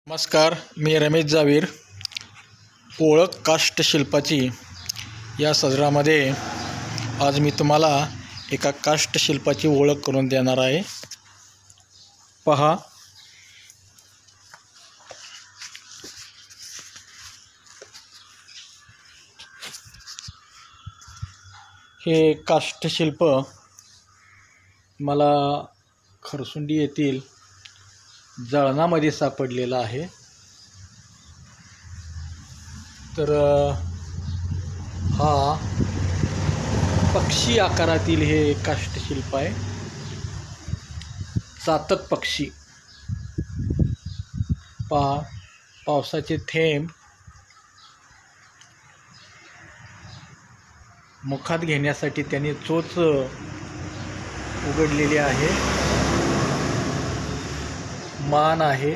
नमस्कार, मी रमेश जावीर. ओळख काष्टशिल्पाची या सदरामध्ये आज मी तुम्हाला एका काष्टशिल्पाची ओळख करून देणार आहे. पहा, हे काष्टशिल्प मला खरसुंडी येथील जळणामध्ये सापडलेलं आहे. तर हा पक्षी आकारातील हे काष्टशिल्प आहे. चातक पक्षी. पहा, पावसाचे थेंब मुखात घेण्यासाठी त्याने चोच उघडलेली आहे. मान आहे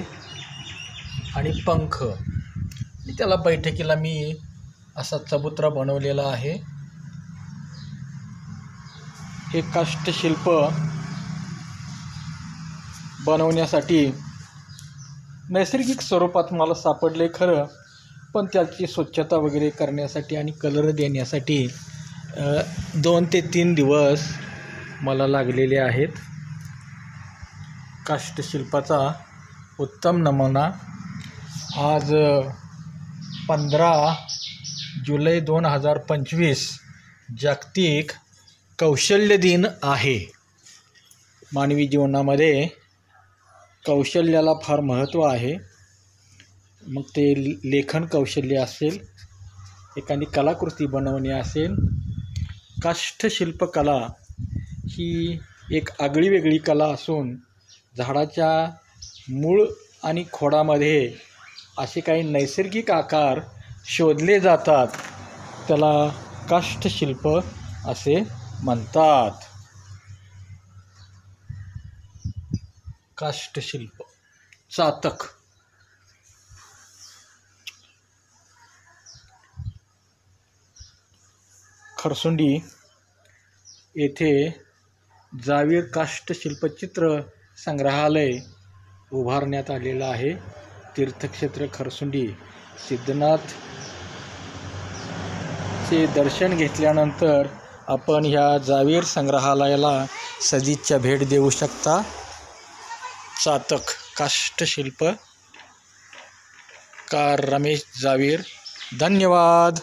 आणि पंख. त्याला बैठकीला मी असा चबुतरा बनवलेला आहे. हे काष्टशिल्प बनवण्यासाठी नैसर्गिक स्वरूपात मला सापडले खरं, पण त्याची स्वच्छता वगैरे करण्यासाठी आणि कलर देण्यासाठी 2 ते 3 दिवस मला लागलेले आहेत. काष्टशिल्पाचा उत्तम नमुना. आज 15 जुलै 2025 जागतिक कौशल्य दिन आहे. मानवी जीवनामध्ये कौशल्याला फार महत्त्व आहे. मग ते लेखन कौशल्य असेल, एखादी कलाकृती बनवणे असेल. काष्टशिल्पकला ही एक आगळीवेगळी कला असून झाडाच्या मूळ आणि खोडामध्ये असे काही नैसर्गिक आकार शोधले जातात. त्याला काष्टशिल्प असे म्हणतात. काष्टशिल्प चातक. खरसुंडी येथे जावीर काष्टशिल्पचित्र संग्रहालय उभारण्यात आलेलं आहे. तीर्थक्षेत्र खरसुंडी. सिद्धनाथचे दर्शन घेतल्यानंतर आपण ह्या जावीर संग्रहालयाला सदिच्छा भेट देऊ शकता. चातक काष्टशिल्पकार रमेश जावीर. धन्यवाद.